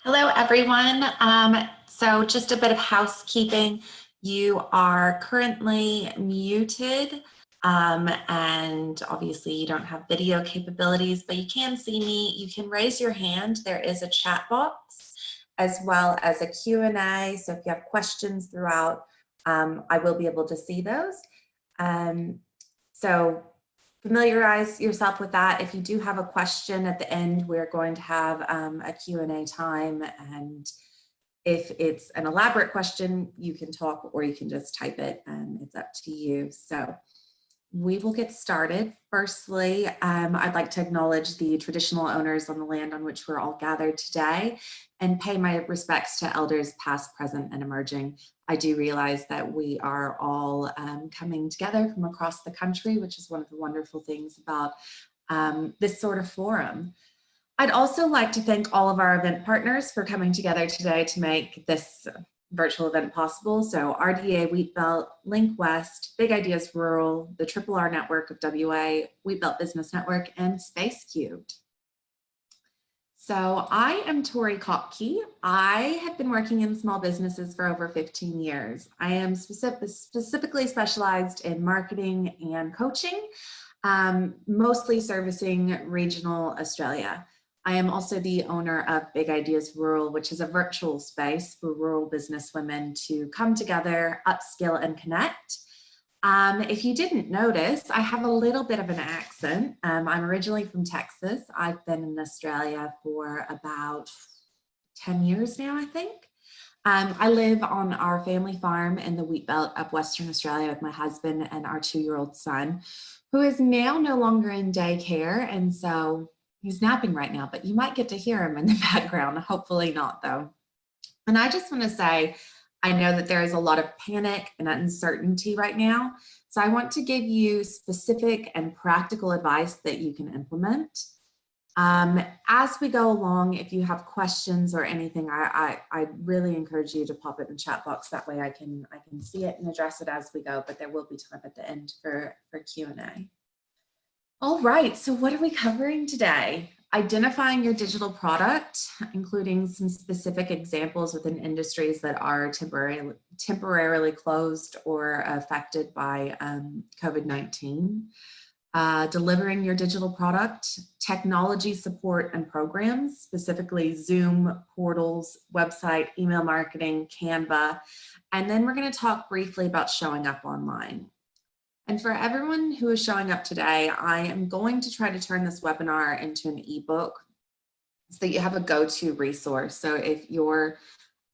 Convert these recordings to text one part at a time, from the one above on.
Hello, everyone. So just a bit of housekeeping. You are currently muted, and obviously you don't have video capabilities, but you can see me. You can raise your hand. There is a chat box as well as a Q&A. So if you have questions throughout, I will be able to see those. So familiarize yourself with that. If you do have a question at the end, we're going to have a Q&A time. And if it's an elaborate question, you can talk or you can just type it. It's up to you. So we will get started. Firstly, I'd like to acknowledge the traditional owners on the land on which we're all gathered today and pay my respects to elders past, present, and emerging. I do realize that we are all coming together from across the country, which is one of the wonderful things about this sort of forum. I'd also like to thank all of our event partners for coming together today to make this virtual event possible. So RDA Wheatbelt, Link West, Big Ideas Rural, the Triple R Network of WA, Wheatbelt Business Network, and Space Cubed. So I am Tori. I have been working in small businesses for over 15 years. I am specifically specialized in marketing and coaching, mostly servicing regional Australia. I am also the owner of Big Ideas Rural, which is a virtual space for rural business women to come together, upskill, and connect. If you didn't notice, I have a little bit of an accent. I'm originally from Texas. I've been in Australia for about 10 years now, I think. I live on our family farm in the Wheatbelt of Western Australia with my husband and our 2-year-old son, who is now no longer in daycare. And so he's napping right now, but you might get to hear him in the background. Hopefully not, though. And I just want to say, I know that there is a lot of panic and uncertainty right now. So I want to give you specific and practical advice that you can implement. As we go along, if you have questions or anything, I really encourage you to pop it in the chat box. That way I can see it and address it as we go, but there will be time at the end for Q&A. All right, so what are we covering today? Identifying your digital product, including some specific examples within industries that are temporarily closed or affected by COVID-19. Delivering your digital product, technology support and programs, specifically Zoom, portals, website, email marketing, Canva. And then we're going to talk briefly about showing up online. And for everyone who is showing up today, I am going to try to turn this webinar into an ebook so that you have a go-to resource. So if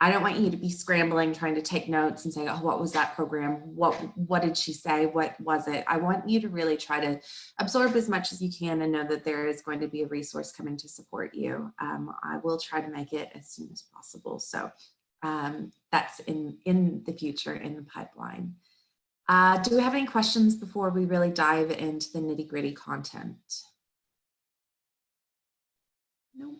I don't want you to be scrambling, trying to take notes and say, oh, what was that program? What did she say? What was it? I want you to really try to absorb as much as you can and know that there is going to be a resource coming to support you. I will try to make it as soon as possible. So that's in the future, in the pipeline. Do we have any questions before we really dive into the nitty-gritty content? No.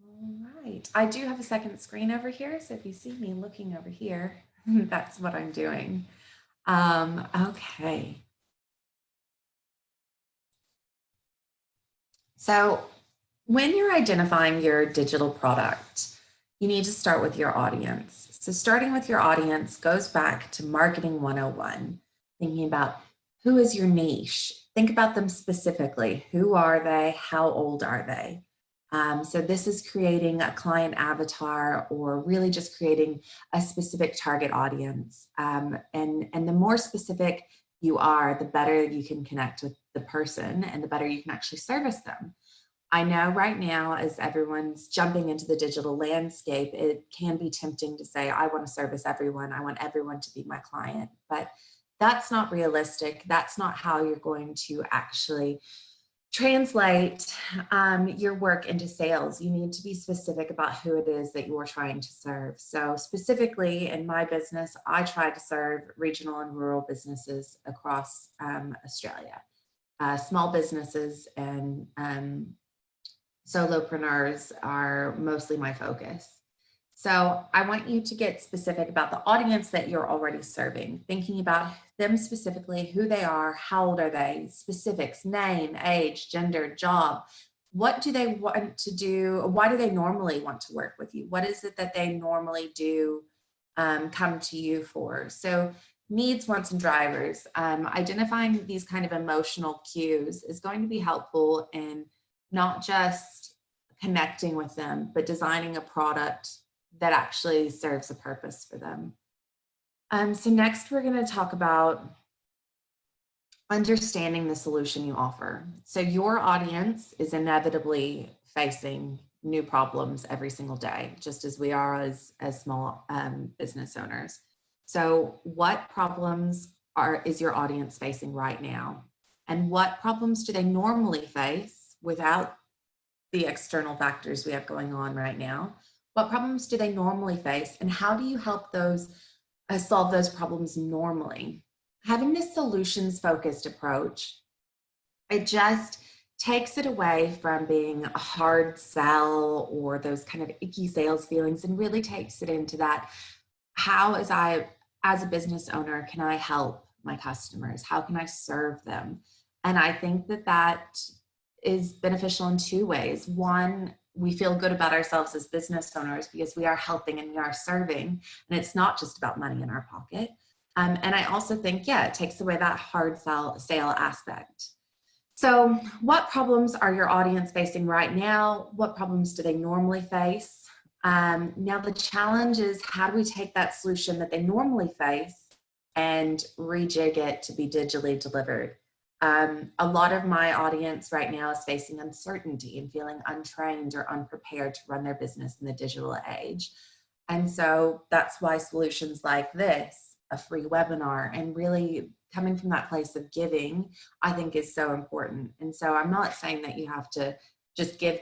All right, I do have a second screen over here, so if you see me looking over here, that's what I'm doing. Okay. So when you're identifying your digital product, you need to start with your audience. So starting with your audience goes back to Marketing 101, thinking about who is your niche. Think about them specifically. Who are they? How old are they? So this is creating a client avatar or really just creating a specific target audience. And the more specific you are, the better you can connect with the person and the better you can actually service them. I know right now, as everyone's jumping into the digital landscape, it can be tempting to say, I want to service everyone. I want everyone to be my client, but that's not realistic. That's not how you're going to actually translate your work into sales. You need to be specific about who it is that you're trying to serve. So specifically in my business, I try to serve regional and rural businesses across Australia, small businesses and solopreneurs are mostly my focus. So I want you to get specific about the audience that you're already serving, thinking about them specifically, who they are, how old are they, specifics, name, age, gender, job, what do they want to do? Why do they normally want to work with you? What is it that they normally do come to you for? So needs, wants, and drivers. Identifying these kind of emotional cues is going to be helpful in not just connecting with them, but designing a product that actually serves a purpose for them. So next we're going to talk about understanding the solution you offer. So your audience is inevitably facing new problems every single day, just as we are as small business owners. So what problems is your audience facing right now? And what problems do they normally face without the external factors we have going on right now? What problems do they normally face? And how do you help those solve those problems normally? Having this solutions focused approach, it just takes it away from being a hard sell or those kind of icky sales feelings, and really takes it into that, how as a business owner, can I help my customers? How can I serve them? And I think that that is beneficial in two ways. One, we feel good about ourselves as business owners because we are helping and we are serving, and it's not just about money in our pocket. And I also think, yeah, it takes away that hard sale aspect. So what problems are your audience facing right now? What problems do they normally face? Now the challenge is, how do we take that solution that they normally face and rejig it to be digitally delivered? A lot of my audience right now is facing uncertainty and feeling untrained or unprepared to run their business in the digital age. And so that's why solutions like this, a free webinar, and really coming from that place of giving, I think is so important. And so I'm not saying that you have to just give,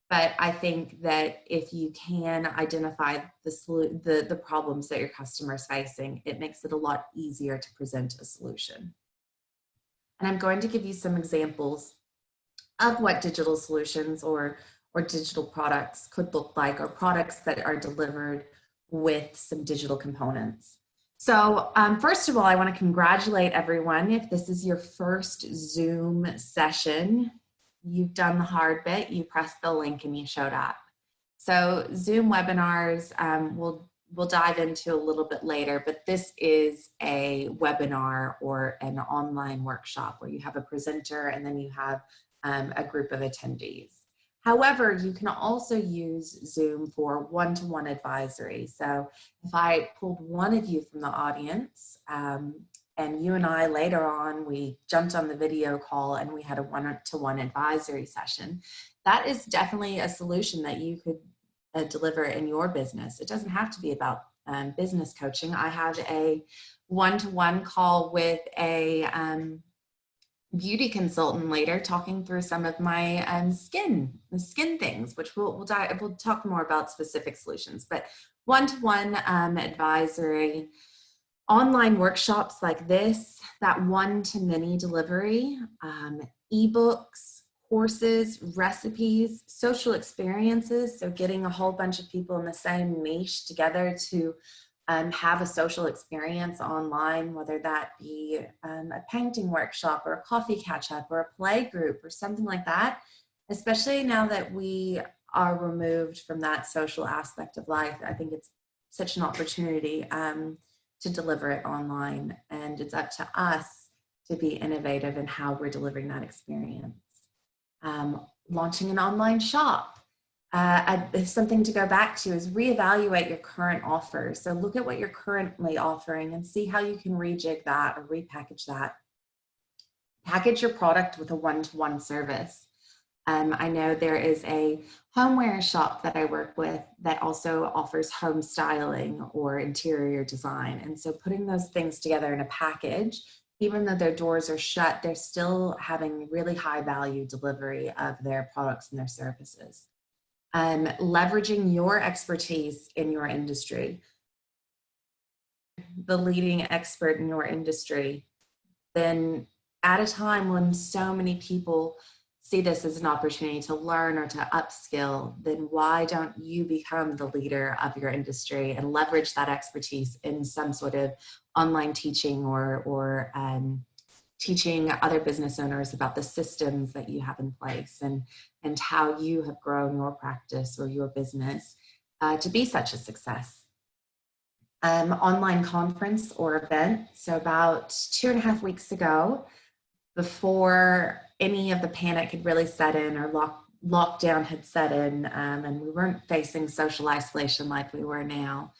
but I think that if you can identify the problems that your customer is facing, it makes it a lot easier to present a solution. And I'm going to give you some examples of what digital solutions or digital products could look like, or products that are delivered with some digital components. So first of all, I want to congratulate everyone. If this is your first Zoom session, you've done the hard bit. You pressed the link and you showed up. So Zoom webinars, we'll dive into a little bit later, but this is a webinar or an online workshop where you have a presenter and then you have a group of attendees. However, you can also use Zoom for one-to-one advisory. So if I pulled one of you from the audience and you and I later on, we jumped on the video call and we had a one-to-one advisory session, that is definitely a solution that you could deliver in your business. It doesn't have to be about business coaching. I have a one-to-one call with a beauty consultant later, talking through some of my skin things, which we'll talk more about specific solutions. But one-to-one advisory, online workshops like this, that one-to-many delivery, ebooks, courses, recipes, social experiences. So getting a whole bunch of people in the same niche together to have a social experience online, whether that be a painting workshop or a coffee catch up or a play group or something like that, especially now that we are removed from that social aspect of life. I think it's such an opportunity to deliver it online, and it's up to us to be innovative in how we're delivering that experience. Launching an online shop. Something to go back to is reevaluate your current offer. So look at what you're currently offering and see how you can rejig that or repackage that. Package your product with a one-to-one service. I know there is a homeware shop that I work with that also offers home styling or interior design. And so putting those things together in a package, even though their doors are shut, they're still having really high value delivery of their products and their services. Leveraging your expertise in your industry, the leading expert in your industry, then at a time when so many people see this as an opportunity to learn or to upskill, then why don't you become the leader of your industry and leverage that expertise in some sort of online teaching or teaching other business owners about the systems that you have in place and how you have grown your practice or your business to be such a success. Online conference or event. So about 2.5 weeks ago, before any of the panic had really set in or lockdown had set in, and we weren't facing social isolation like we were now,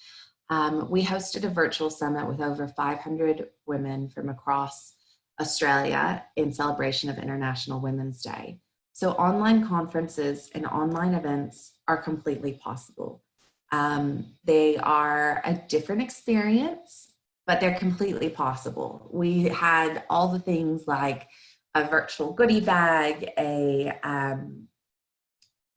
we hosted a virtual summit with over 500 women from across Australia in celebration of International Women's Day. So online conferences and online events are completely possible. They are a different experience, but they're completely possible. We had all the things like a virtual goodie bag, a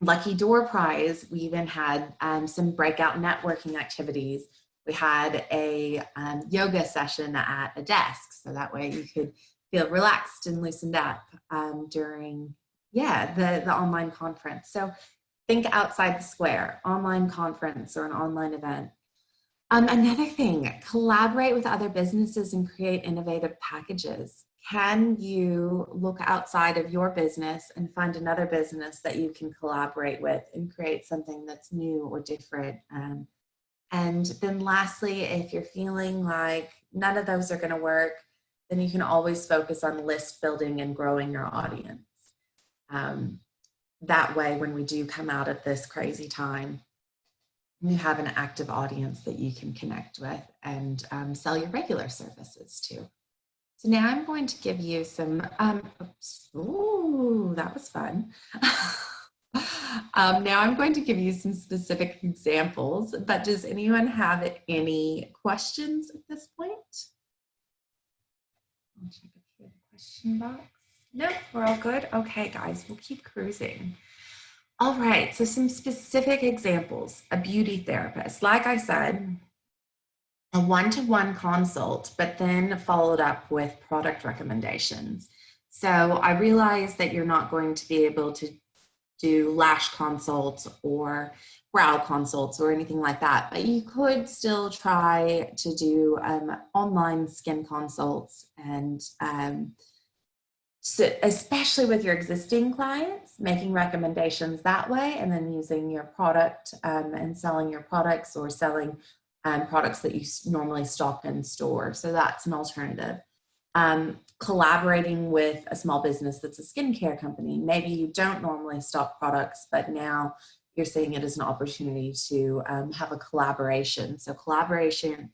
lucky door prize. We even had some breakout networking activities. We had a yoga session at a desk, so that way you could feel relaxed and loosened up during, the online conference. So think outside the square, online conference or an online event. Another thing, collaborate with other businesses and create innovative packages. Can you look outside of your business and find another business that you can collaborate with and create something that's new or different? And then lastly, if you're feeling like none of those are going to work, then you can always focus on list building and growing your audience. That way, when we do come out of this crazy time, you have an active audience that you can connect with and sell your regular services to. So now I'm going to give you some, ooh, that was fun. Now I'm going to give you some specific examples, but does anyone have any questions at this point? I'll check if you have a question box. Nope, we're all good. Okay, guys, we'll keep cruising. All right, so some specific examples. A beauty therapist, like I said, a one-to-one consult, but then followed up with product recommendations. So I realize that you're not going to be able to do lash consults or brow consults or anything like that, but you could still try to do online skin consults and so especially with your existing clients, making recommendations that way and then using your product and selling your products or selling products that you normally stock in store. So that's an alternative. Collaborating with a small business that's a skincare company. Maybe you don't normally stock products, but now you're seeing it as an opportunity to have a collaboration. So collaborating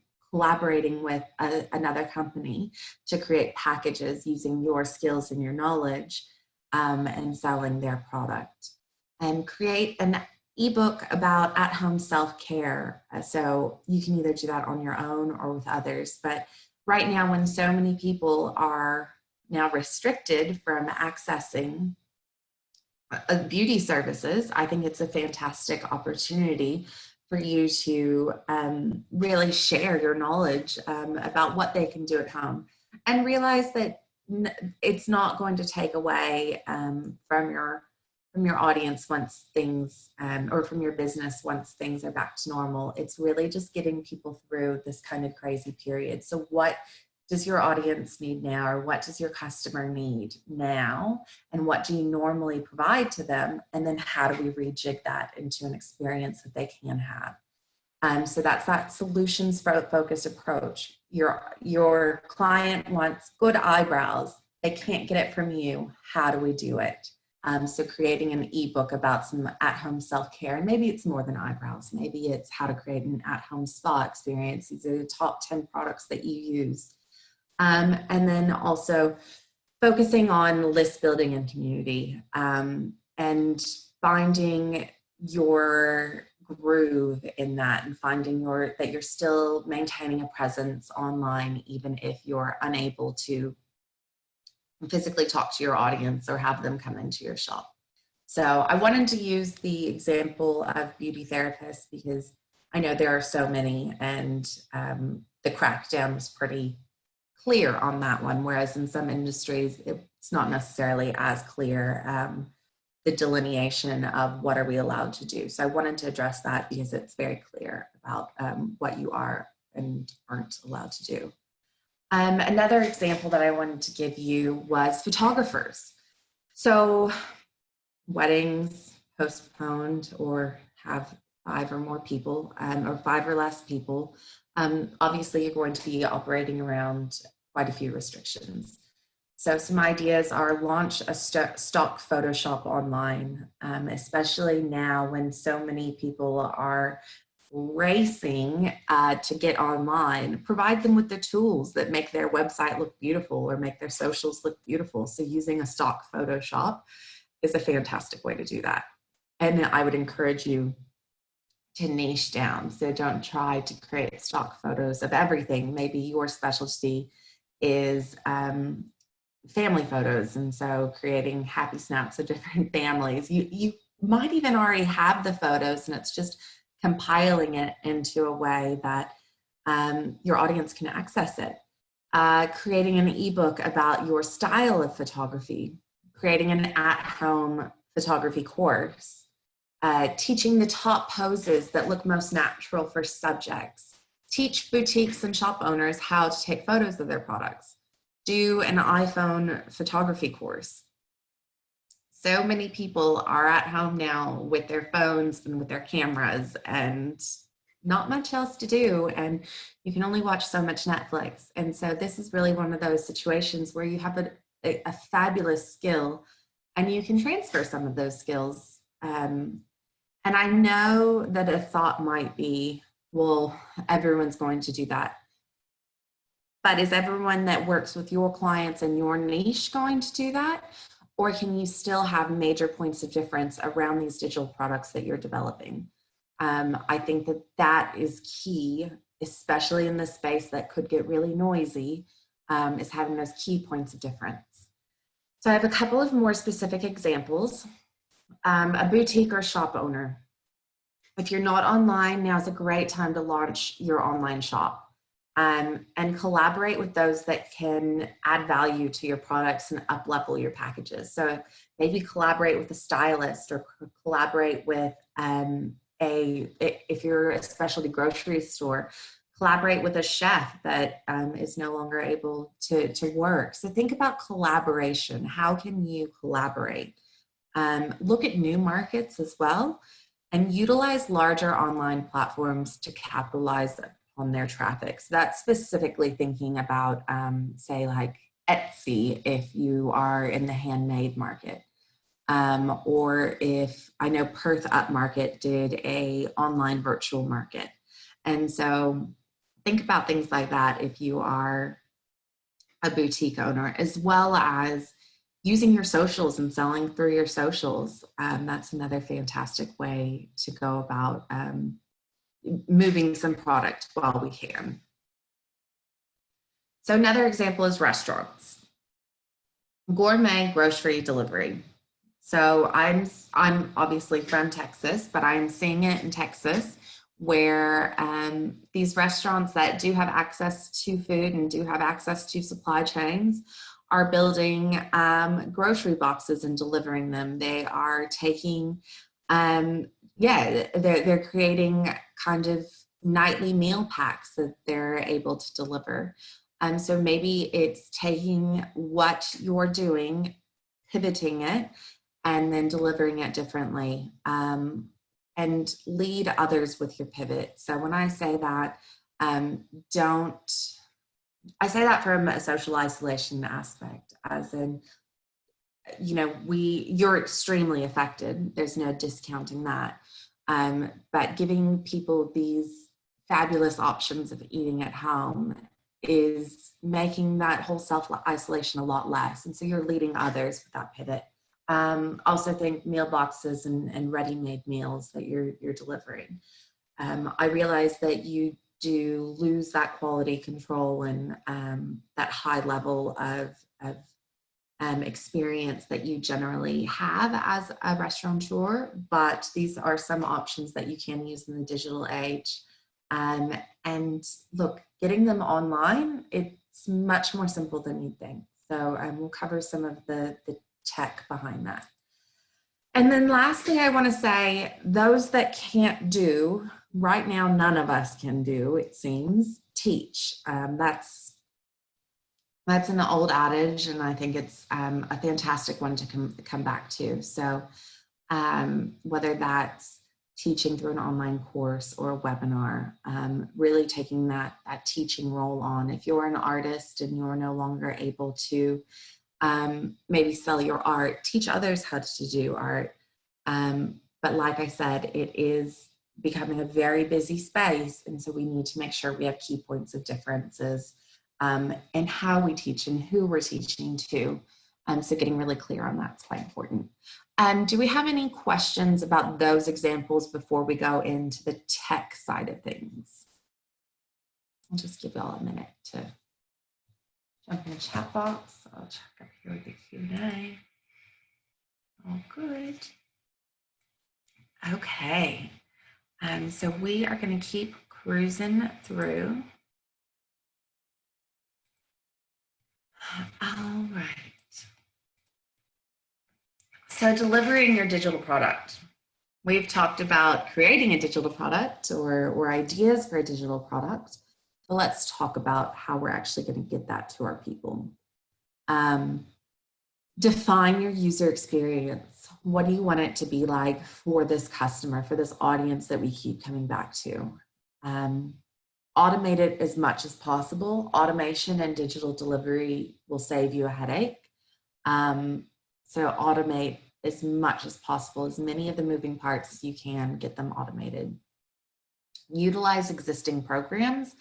with another company to create packages using your skills and your knowledge and selling their product. And create an ebook about at-home self-care. So you can either do that on your own or with others. But right now, when so many people are now restricted from accessing beauty services, I think it's a fantastic opportunity for you to really share your knowledge about what they can do at home and realize that it's not going to take away from your audience once things, or from your business once things are back to normal. It's really just getting people through this kind of crazy period. So what does your audience need now, or what does your customer need now? And what do you normally provide to them? And then how do we rejig that into an experience that they can have? So that's that solutions focused approach. Your client wants good eyebrows. They can't get it from you. How do we do it? So creating an ebook about some at-home self-care, and maybe it's more than eyebrows. Maybe it's how to create an at-home spa experience. These are the top 10 products that you use. And then also focusing on list building and community, and finding your groove in that, and finding that you're still maintaining a presence online, even if you're unable to physically talk to your audience or have them come into your shop. So I wanted to use the example of beauty therapists because I know there are so many, and the crackdown was pretty clear on that one, whereas in some industries it's not necessarily as clear, the delineation of what are we allowed to do. So I wanted to address that because it's very clear about what you are and aren't allowed to do. Another example that I wanted to give you was photographers. So weddings postponed or have 5 or more people, or 5 or less people, obviously you're going to be operating around quite a few restrictions. So some ideas are launch a stock Photoshop online, especially now when so many people are racing to get online. Provide them with the tools that make their website look beautiful or make their socials look beautiful. So using a stock Photoshop is a fantastic way to do that. And I would encourage you to niche down. So don't try to create stock photos of everything. Maybe your specialty is family photos, and so creating happy snaps of different families. You might even already have the photos, and it's just compiling it into a way that your audience can access it. Creating an ebook about your style of photography, creating an at-home photography course, teaching the top poses that look most natural for subjects, teach boutiques and shop owners how to take photos of their products, do an iPhone photography course. So many people are at home now with their phones and with their cameras and not much else to do, and you can only watch so much Netflix. And so this is really one of those situations where you have a fabulous skill and you can transfer some of those skills. And I know that a thought might be, well, everyone's going to do that. But is everyone that works with your clients in your niche going to do that? Or can you still have major points of difference around these digital products that you're developing? I think that that is key, especially in this space that could get really noisy, is having those key points of difference. So I have a couple of more specific examples. A boutique or shop owner. If you're not online, now's a great time to launch your online shop. And collaborate with those that can add value to your products and up-level your packages. So maybe collaborate with a stylist or collaborate with if you're a specialty grocery store, collaborate with a chef that is no longer able to work. So think about collaboration. How can you collaborate? Look at new markets as well and utilize larger online platforms to capitalize on their traffic. So that's specifically thinking about, say, like Etsy, if you are in the handmade market. Or if I know Perth Upmarket did a online virtual market. And so think about things like that if you are a boutique owner, as well as using your socials and selling through your socials. That's another fantastic way to go about moving some product while we can. So another example is restaurants. Gourmet grocery delivery. So I'm obviously from Texas, but I'm seeing it in Texas where these restaurants that do have access to food and do have access to supply chains are building grocery boxes and delivering them. They are taking they're creating kind of nightly meal packs that they're able to deliver. So maybe it's taking what you're doing, pivoting it, and then delivering it differently, and lead others with your pivot. So when I say that, I say that from a social isolation aspect, as in, you're extremely affected. There's no discounting that. But giving people these fabulous options of eating at home is making that whole self-isolation a lot less. And so you're leading others with that pivot. Also think meal boxes and ready-made meals that you're delivering. I realize that you do lose that quality control and that high level of experience that you generally have as a restaurateur, but these are some options that you can use in the digital age. And look, getting them online, it's much more simple than you think. So we'll cover some of the tech behind that. And then lastly, I want to say those that can't do, right now, none of us can do, it seems, teach. That's That's an old adage, and I think it's a fantastic one to come back to. So whether that's teaching through an online course or a webinar, really taking that teaching role on. If you're an artist and you're no longer able to maybe sell your art, teach others how to do art. But like I said, it is becoming a very busy space. And so we need to make sure we have key points of differences in how we teach and who we're teaching to. So getting really clear on that's quite important. Do we have any questions about those examples before we go into the tech side of things? I'll just give y'all a minute to jump in the chat box. I'll check up here with the Q&A. All good. Okay. So we are going to keep cruising through. All right. So delivering your digital product. We've talked about creating a digital product or ideas for a digital product. But let's talk about how we're actually going to get that to our people. Define your user experience. What do you want it to be like for this customer, for this audience that we keep coming back to? Automate it as much as possible. Automation and digital delivery will save you a headache. So automate as much as possible, as many of the moving parts as you can, get them automated. Utilize existing programs.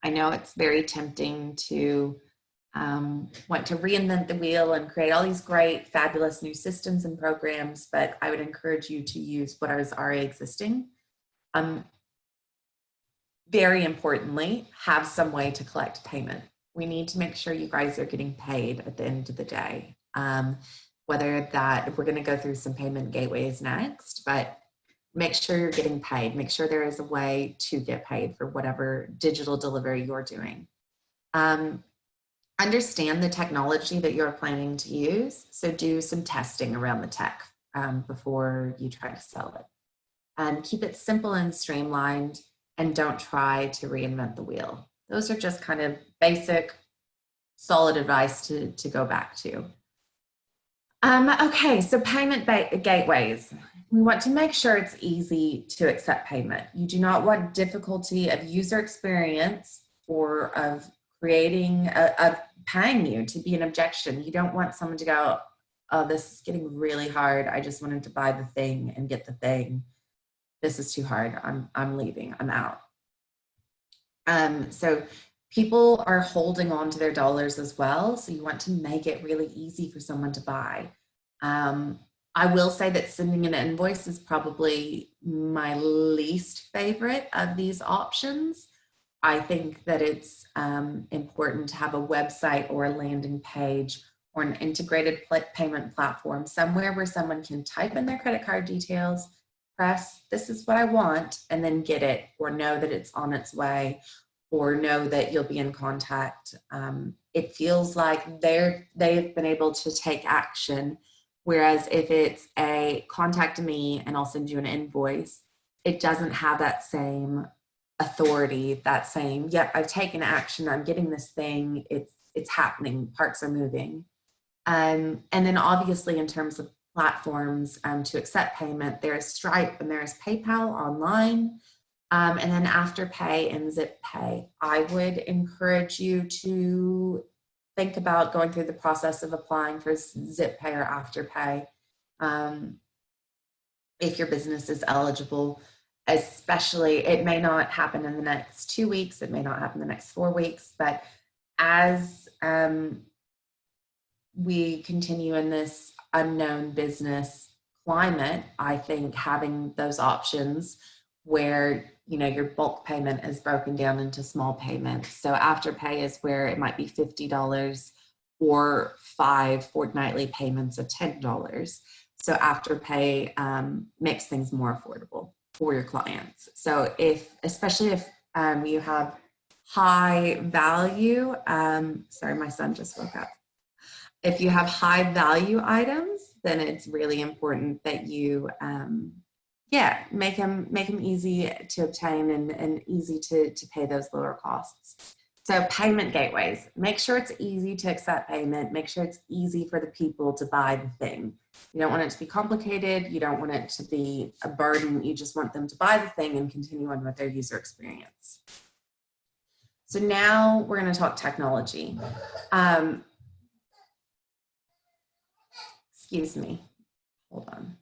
I know it's very tempting to want to reinvent the wheel and create all these great, fabulous new systems and programs, but I would encourage you to use what is already existing. Very importantly, have some way to collect payment. We need to make sure you guys are getting paid at the end of the day. Whether that, we're going to go through some payment gateways next, but make sure you're getting paid. Make sure there is a way to get paid for whatever digital delivery you're doing. Understand the technology that you're planning to use. So do some testing around the tech before you try to sell it. And keep it simple and streamlined, and don't try to reinvent the wheel. Those are just kind of basic, solid advice to go back to. Okay, so payment gateways. We want to make sure it's easy to accept payment. You do not want difficulty of user experience or of creating, of paying you to be an objection. You don't want someone to go, oh, this is getting really hard. I just wanted to buy the thing and get the thing. This is too hard. I'm leaving. I'm out. So people are holding on to their dollars as well. So you want to make it really easy for someone to buy. I will say that sending an invoice is probably my least favorite of these options. I think that it's important to have a website or a landing page or an integrated payment platform, somewhere where someone can type in their credit card details, press, this is what I want, and then get it, or know that it's on its way, or know that you'll be in contact. It feels like they've been able to take action. Whereas if it's a contact me and I'll send you an invoice, it doesn't have that same authority, that same, yep, I've taken action, I'm getting this thing, it's happening, parts are moving. And then obviously in terms of platforms to accept payment, there's Stripe and there's PayPal online. And then Afterpay and ZipPay. I would encourage you to think about going through the process of applying for ZipPay or Afterpay if your business is eligible. Especially, it may not happen in the next 2 weeks, it may not happen in the next 4 weeks, but as we continue in this unknown business climate, I think having those options where your bulk payment is broken down into small payments. So Afterpay is where it might be $50 or 5 fortnightly payments of $10. So Afterpay makes things more affordable for your clients. So especially if you have high value, sorry, my son just woke up. If you have high value items, then it's really important that you make them easy to obtain and easy to pay those lower costs. So payment gateways, make sure it's easy to accept payment. Make sure it's easy for the people to buy the thing. You don't want it to be complicated. You don't want it to be a burden. You just want them to buy the thing and continue on with their user experience. So now we're going to talk technology. Excuse me, hold on.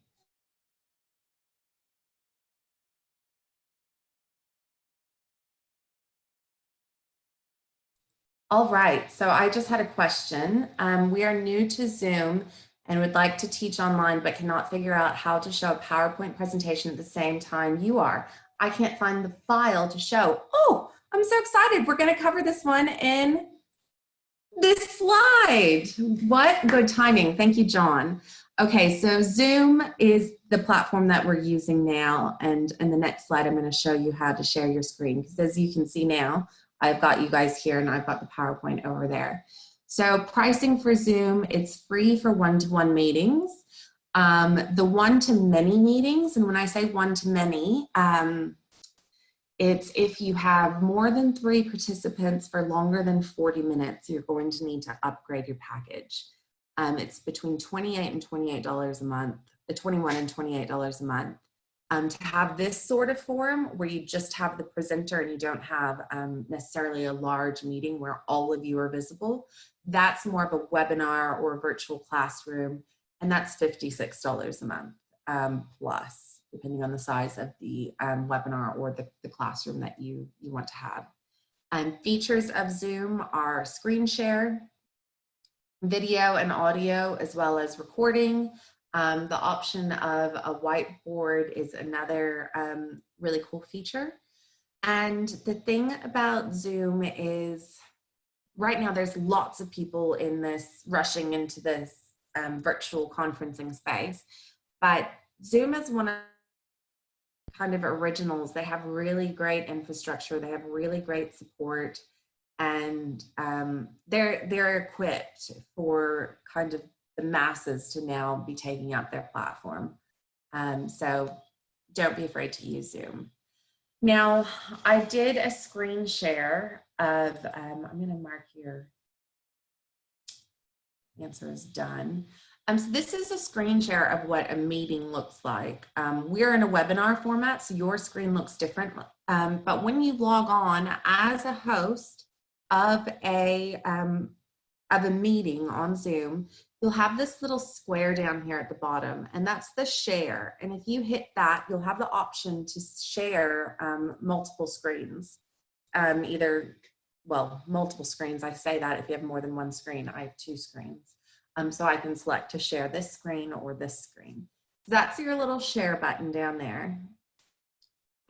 All right, so I just had a question. We are new to Zoom and would like to teach online, but cannot figure out how to show a PowerPoint presentation at the same time you are. I can't find the file to show. Oh, I'm so excited. We're gonna cover this one in this slide. What good timing. Thank you, John. Okay, so Zoom is the platform that we're using now. And in the next slide, I'm gonna show you how to share your screen, because as you can see now, I've got you guys here and I've got the PowerPoint over there. So pricing for Zoom, it's free for one-to-one meetings. The one-to-many meetings, and when I say one-to-many, it's if you have more than 3 participants for longer than 40 minutes, you're going to need to upgrade your package. It's between $28 and $28 a month, $21 and $28 a month. To have this sort of forum where you just have the presenter and you don't have necessarily a large meeting where all of you are visible, that's more of a webinar or a virtual classroom, and that's $56 a month plus, depending on the size of the webinar or the classroom that you want to have. Features of Zoom are screen share, video and audio, as well as recording. The option of a whiteboard is another really cool feature. And the thing about Zoom is right now there's lots of people in this rushing into this virtual conferencing space, but Zoom is one of kind of originals. They have really great infrastructure. They have really great support, and they're equipped for kind of the masses to now be taking up their platform. So don't be afraid to use Zoom. Now, I did a screen share of, I'm gonna mark here, answer is done. So this is a screen share of what a meeting looks like. We're in a webinar format, so your screen looks different. But when you log on as a host of a meeting on Zoom, you'll have this little square down here at the bottom, and that's the share. And if you hit that, you'll have the option to share multiple screens, multiple screens. I say that if you have more than one screen. I have 2 screens. So I can select to share this screen or this screen. So that's your little share button down there.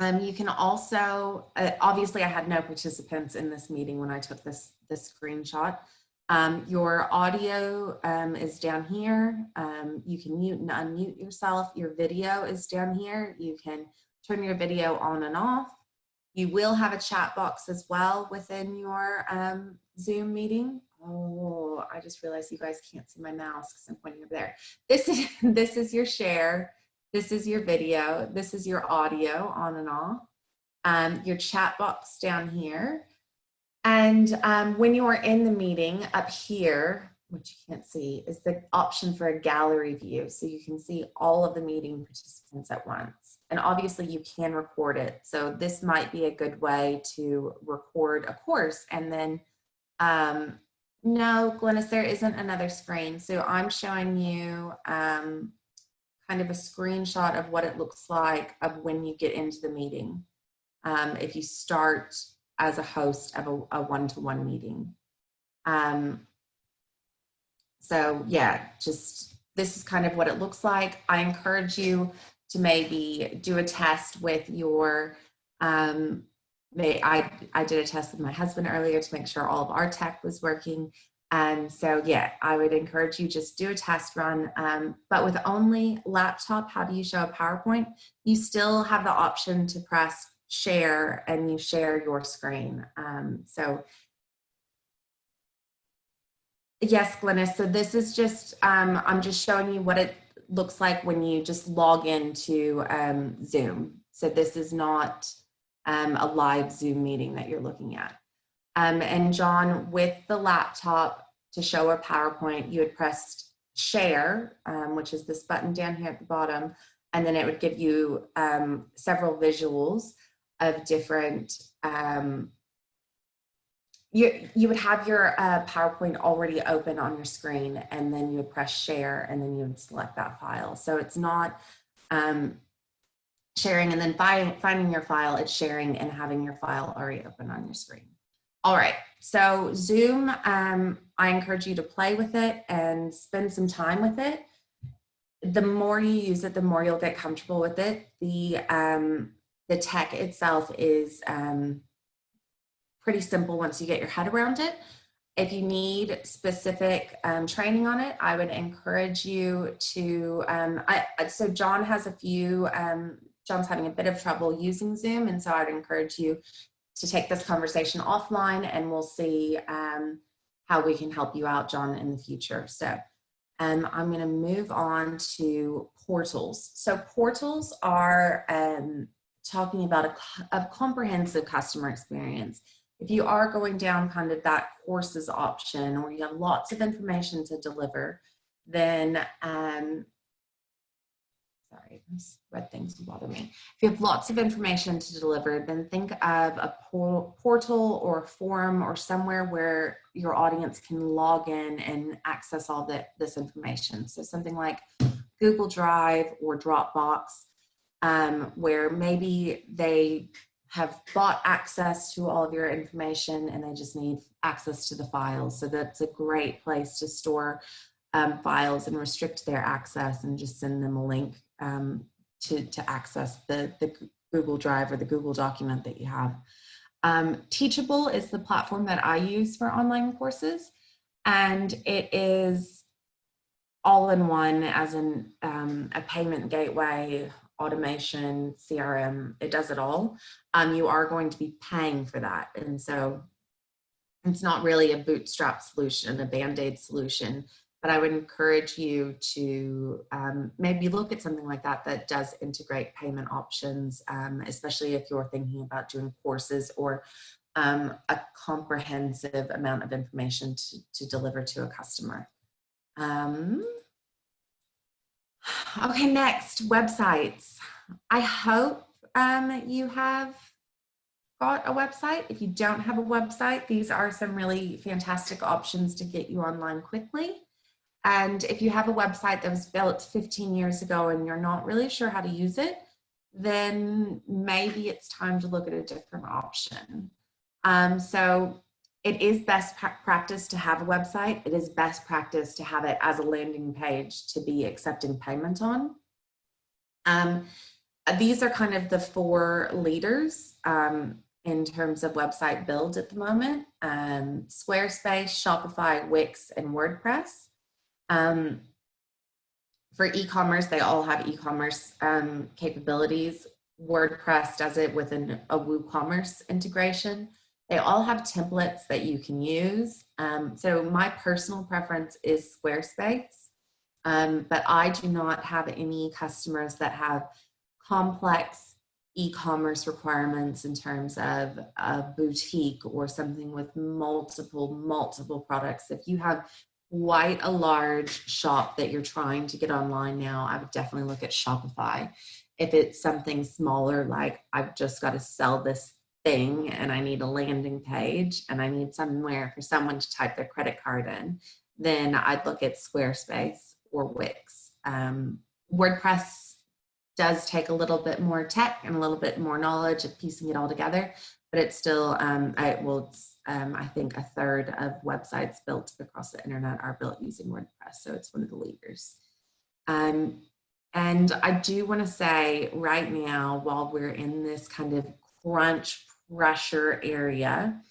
You can also, obviously I had no participants in this meeting when I took this screenshot. Your audio is down here. You can mute and unmute yourself. Your video is down here. You can turn your video on and off. You will have a chat box as well within your Zoom meeting. Oh, I just realized you guys can't see my mouse because I'm pointing over there. This is your share. This is your video. This is your audio on and off. Your chat box down here. And when you are in the meeting up here, which you can't see, is the option for a gallery view. So you can see all of the meeting participants at once. And obviously you can record it. So this might be a good way to record a course. And then, no, Glennis, there isn't another screen. So I'm showing you kind of a screenshot of what it looks like of when you get into the meeting. If you start as a host of a one-to-one meeting. So yeah, just this is kind of what it looks like. I encourage you to maybe do a test with your, I did a test with my husband earlier to make sure all of our tech was working. And so yeah, I would encourage you just do a test run, but with only laptop, how do you show a PowerPoint? You still have the option to press share and you share your screen. So yes, Glennis, so this is just, I'm just showing you what it looks like when you just log into Zoom. So this is not a live Zoom meeting that you're looking at. And John, with the laptop to show a PowerPoint, you would press share, which is this button down here at the bottom, and then it would give you several visuals of different, you would have your PowerPoint already open on your screen, and then you would press share, and then you would select that file. So it's not sharing and then finding your file, it's sharing and having your file already open on your screen. All right, so Zoom, I encourage you to play with it and spend some time with it. The more you use it, the more you'll get comfortable with it. The tech itself is pretty simple once you get your head around it. If you need specific training on it, I would encourage you to, so John has a few, John's having a bit of trouble using Zoom, and so I'd encourage you to take this conversation offline, and we'll see how we can help you out, John, in the future. So I'm going to move on to portals. So portals are talking about a comprehensive customer experience. If you are going down kind of that courses option, or you have lots of information to deliver, then sorry, those red things will bother me. If you have lots of information to deliver, then think of a portal or a forum or somewhere where your audience can log in and access all this information. So something like Google Drive or Dropbox, where maybe they have bought access to all of your information and they just need access to the files. So that's a great place to store files and restrict their access and just send them a link to access the Google Drive or the Google document that you have. Teachable is the platform that I use for online courses, and it is all in one, as in a payment gateway, automation, CRM, it does it all. You are going to be paying for that, and so it's not really a bootstrap solution, a Band-Aid solution. But I would encourage you to maybe look at something like that that does integrate payment options, especially if you're thinking about doing courses or a comprehensive amount of information to deliver to a customer. Okay, next, websites. I hope you have got a website. If you don't have a website, these are some really fantastic options to get you online quickly. And if you have a website that was built 15 years ago and you're not really sure how to use it, then maybe it's time to look at a different option. So it is best practice to have a website. It is best practice to have it as a landing page to be accepting payment on. These are kind of the four leaders in terms of website build at the moment: Squarespace, Shopify, Wix, and WordPress. For e-commerce, they all have e-commerce capabilities. WordPress does it with a WooCommerce integration. They all have templates that you can use. So my personal preference is Squarespace, but I do not have any customers that have complex e-commerce requirements in terms of a boutique or something with multiple products. If you have quite a large shop that you're trying to get online now, I would definitely look at Shopify. If it's something smaller, like I've just got to sell this thing and I need a landing page and I need somewhere for someone to type their credit card in, then I'd look at Squarespace or Wix. WordPress does take a little bit more tech and a little bit more knowledge of piecing it all together, but it's still, I think a third of websites built across the internet are built using WordPress, so it's one of the leaders. And I do want to say right now, while we're in this kind of crunch pressure area,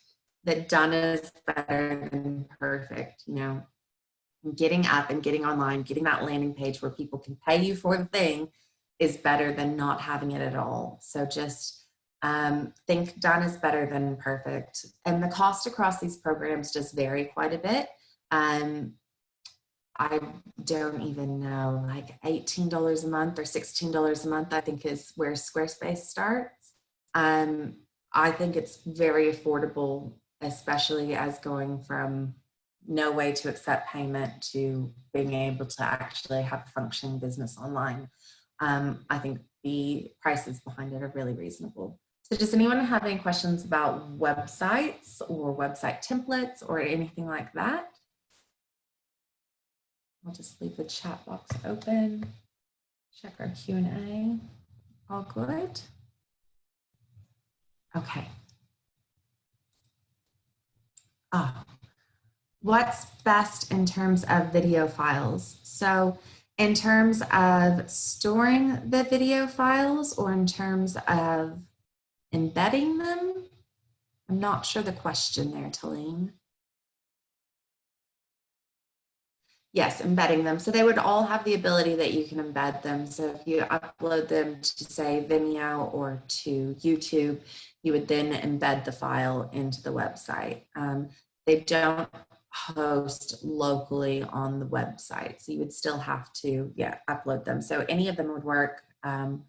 that done is better than perfect. You know, getting up and getting online, getting that landing page where people can pay you for the thing is better than not having it at all. So just think done is better than perfect. And the cost across these programs does vary quite a bit. I don't even know, like $18 a month or $16 a month, I think is where Squarespace starts. I think it's very affordable especially as going from no way to accept payment to being able to actually have a functioning business online. I think the prices behind it are really reasonable. So does anyone have any questions about websites or website templates or anything like that? I'll just leave the chat box open. Check our Q&A. All good? Okay. What's best in terms of video files? So in terms of storing the video files or in terms of embedding them? I'm not sure the question there, Talene. Yes, embedding them. So they would all have the ability that you can embed them. So if you upload them to, say, Vimeo or to YouTube, you would then embed the file into the website. They don't host locally on the website, so you would still have to, upload them. So any of them would work. And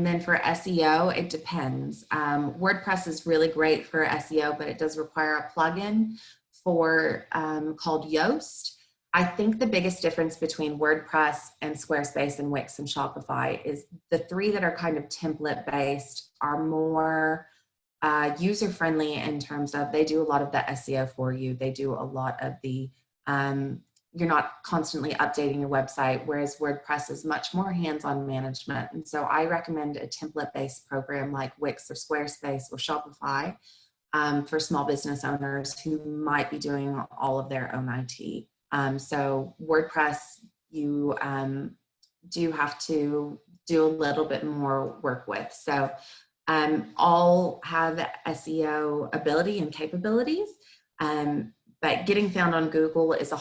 then for SEO, it depends. WordPress is really great for SEO, but it does require a plugin for called Yoast. I think the biggest difference between WordPress and Squarespace and Wix and Shopify is the three that are kind of template based are more user-friendly in terms of they do a lot of the SEO for you. They do a lot of the, you're not constantly updating your website, whereas WordPress is much more hands-on management. And so I recommend a template-based program like Wix or Squarespace or Shopify for small business owners who might be doing all of their own IT. So WordPress, you do have to do a little bit more work with. So all have SEO ability and capabilities, but getting found on Google is a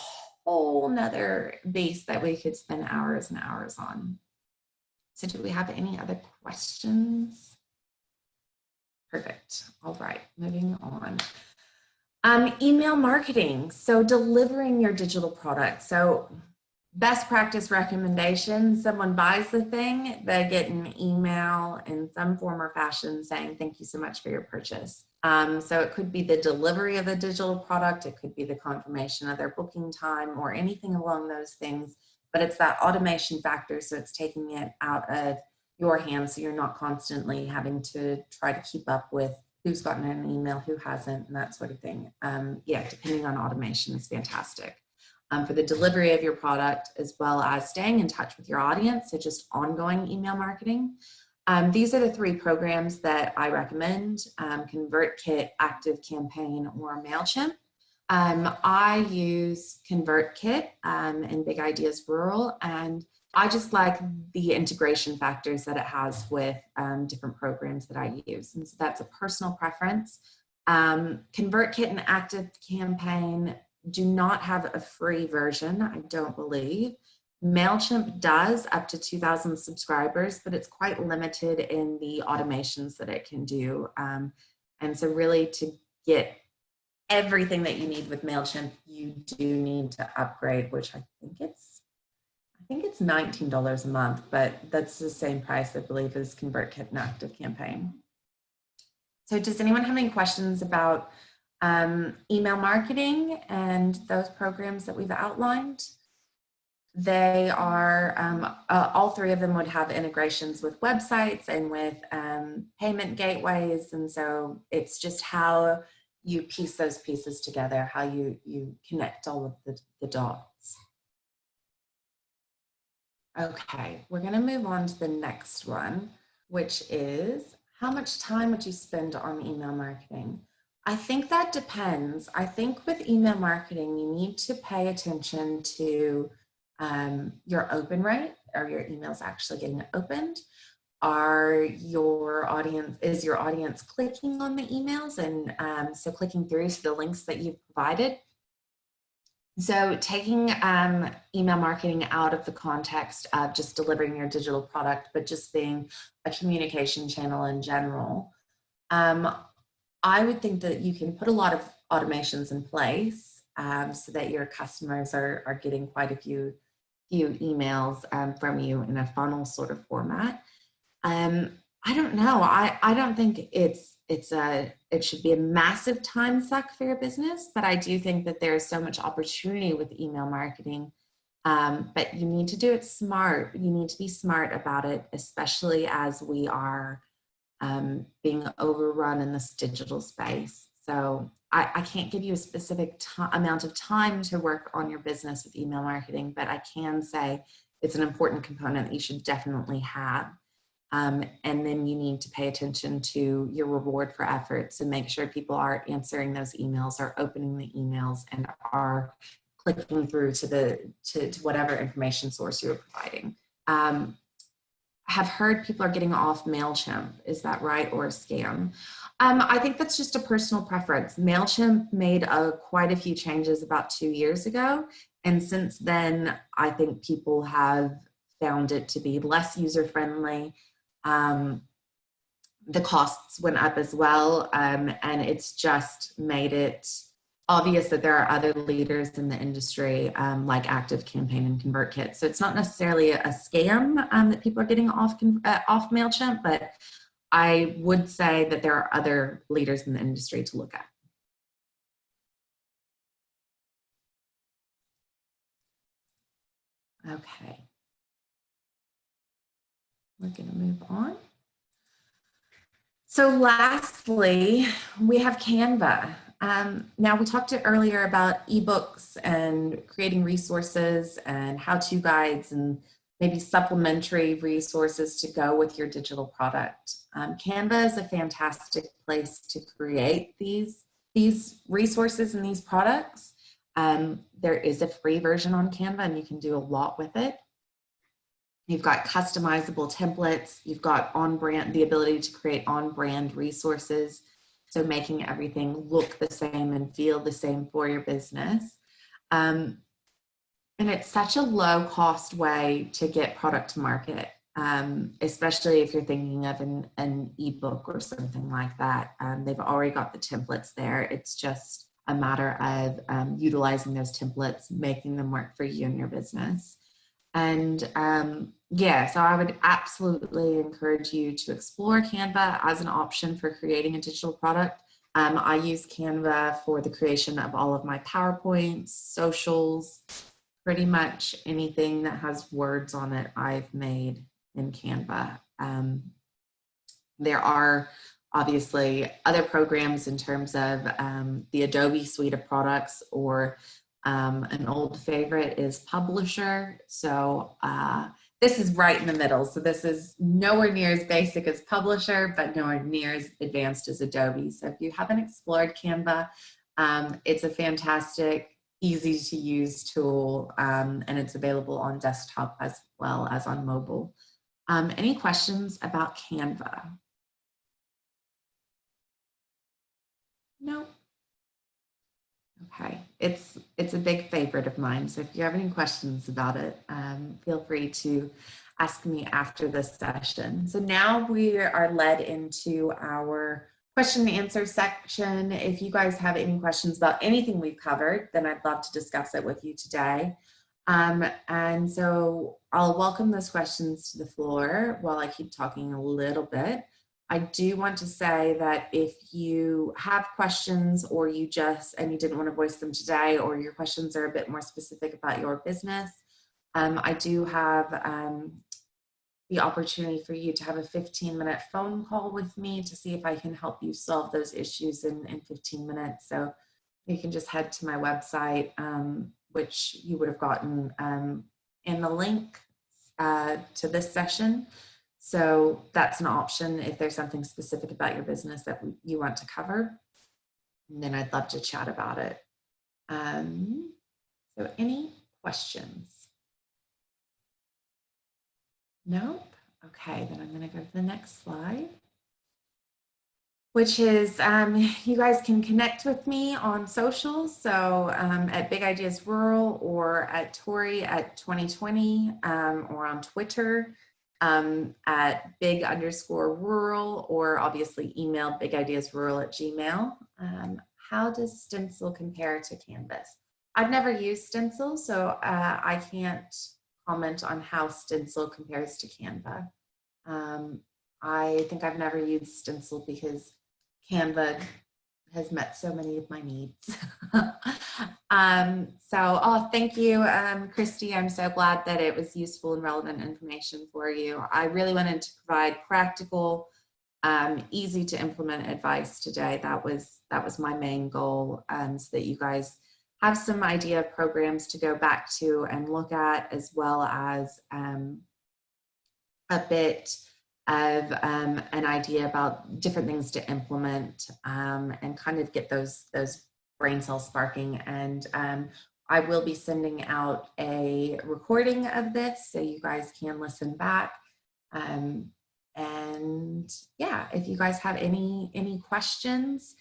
whole nother beast that we could spend hours and hours on. So do we have any other questions? Perfect. All right, moving on. Email marketing. So delivering your digital product. So best practice recommendations, someone buys the thing, they get an email in some form or fashion saying, thank you so much for your purchase. So it could be the delivery of the digital product, it could be the confirmation of their booking time or anything along those things, but it's that automation factor. So it's taking it out of your hands so you're not constantly having to try to keep up with who's gotten an email, who hasn't, and that sort of thing. Depending on automation is fantastic. For the delivery of your product, as well as staying in touch with your audience, so just ongoing email marketing. These are the three programs that I recommend, ConvertKit, ActiveCampaign, or MailChimp. I use ConvertKit in Big Ideas Rural, and I just like the integration factors that it has with different programs that I use. And so that's a personal preference. ConvertKit and ActiveCampaign do not have a free version, I don't believe. MailChimp does up to 2,000 subscribers, but it's quite limited in the automations that it can do. And so really to get everything that you need with MailChimp, you do need to upgrade, which I think it's $19 a month, but that's the same price, I believe, as ConvertKit and ActiveCampaign. So does anyone have any questions about email marketing and those programs that we've outlined? They are, all three of them would have integrations with websites and with payment gateways. And so it's just how you piece those pieces together, how you connect all of the dots. Okay, we're gonna move on to the next one, which is how much time would you spend on email marketing? I think that depends. I think with email marketing, you need to pay attention to your open rate. Are your emails actually getting opened? Is your audience clicking on the emails and so clicking through to the links that you've provided? So taking email marketing out of the context of just delivering your digital product, but just being a communication channel in general, I would think that you can put a lot of automations in place so that your customers are getting quite a few emails from you in a funnel sort of format. I don't know. I don't think it's it should be a massive time suck for your business, but I do think that there's so much opportunity with email marketing. But you need to do it smart. You need to be smart about it, especially as we are being overrun in this digital space. So I can't give you a specific amount of time to work on your business with email marketing, but I can say it's an important component that you should definitely have. And then you need to pay attention to your reward for efforts and make sure people are answering those emails, are opening the emails, and are clicking through to whatever information source you're providing. Have heard people are getting off MailChimp. Is that right, or a scam? I think that's just a personal preference. MailChimp made quite a few changes about 2 years ago. And since then, I think people have found it to be less user-friendly. The costs went up as well, and it's just made it obvious that there are other leaders in the industry like ActiveCampaign and ConvertKit. So it's not necessarily a scam that people are getting off MailChimp, but I would say that there are other leaders in the industry to look at. Okay. We're going to move on. So lastly, we have Canva. Now we talked earlier about ebooks and creating resources and how-to guides and maybe supplementary resources to go with your digital product. Canva is a fantastic place to create these resources and these products. There is a free version on Canva and you can do a lot with it. You've got customizable templates. You've got the ability to create on-brand resources. So making everything look the same and feel the same for your business. And it's such a low cost way to get product to market, especially if you're thinking of an ebook or something like that. They've already got the templates there. It's just a matter of utilizing those templates, making them work for you and your business. And yeah, so I would absolutely encourage you to explore Canva as an option for creating a digital product. I use Canva for the creation of all of my PowerPoints, socials, pretty much anything that has words on it I've made in Canva. There are obviously other programs in terms of the Adobe suite of products, or an old favorite is Publisher. So this is right in the middle. So this is nowhere near as basic as Publisher, but nowhere near as advanced as Adobe. So if you haven't explored Canva, it's a fantastic, easy to use tool, and it's available on desktop as well as on mobile. Any questions about Canva? No? Okay, it's a big favorite of mine. So if you have any questions about it, feel free to ask me after this session. So now we are led into our question and answer section. If you guys have any questions about anything we've covered, then I'd love to discuss it with you today. And so I'll welcome those questions to the floor while I keep talking a little bit. I do want to say that if you have questions, or you didn't want to voice them today, or your questions are a bit more specific about your business, I do have the opportunity for you to have a 15-minute phone call with me to see if I can help you solve those issues in 15 minutes. So you can just head to my website, which you would have gotten in the link to this session. So that's an option if there's something specific about your business that you want to cover. And then I'd love to chat about it. So any questions? Nope. Okay, then I'm going to go to the next slide, which is you guys can connect with me on socials. So at Big Ideas Rural, or at Tori at 2020, or on Twitter at big_rural, or obviously email bigideasrural@gmail. How does Stencil compare to Canvas? I've never used Stencil, so I can't comment on how Stencil compares to Canva. I think I've never used Stencil because Canva has met so many of my needs. Thank you, Christy. I'm so glad that it was useful and relevant information for you. I really wanted to provide practical, easy to implement advice today. That was my main goal, so that you guys have some idea of programs to go back to and look at, as well as a bit of an idea about different things to implement, and kind of get those brain cells sparking. And I will be sending out a recording of this so you guys can listen back. And yeah, if you guys have any questions,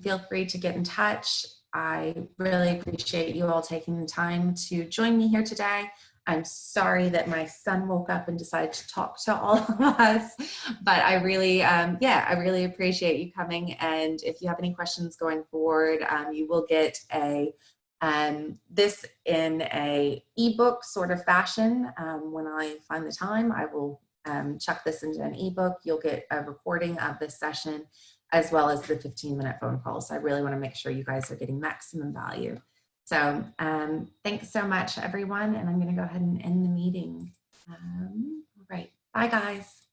feel free to get in touch. I really appreciate you all taking the time to join me here today. I'm sorry that my son woke up and decided to talk to all of us, but I really appreciate you coming. And if you have any questions going forward, you will get this in a ebook sort of fashion. When I find the time, I will chuck this into an ebook. You'll get a recording of this session, as well as the 15-minute phone call. So I really want to make sure you guys are getting maximum value. So thanks so much, everyone. And I'm going to go ahead and end the meeting. All right. Bye, guys.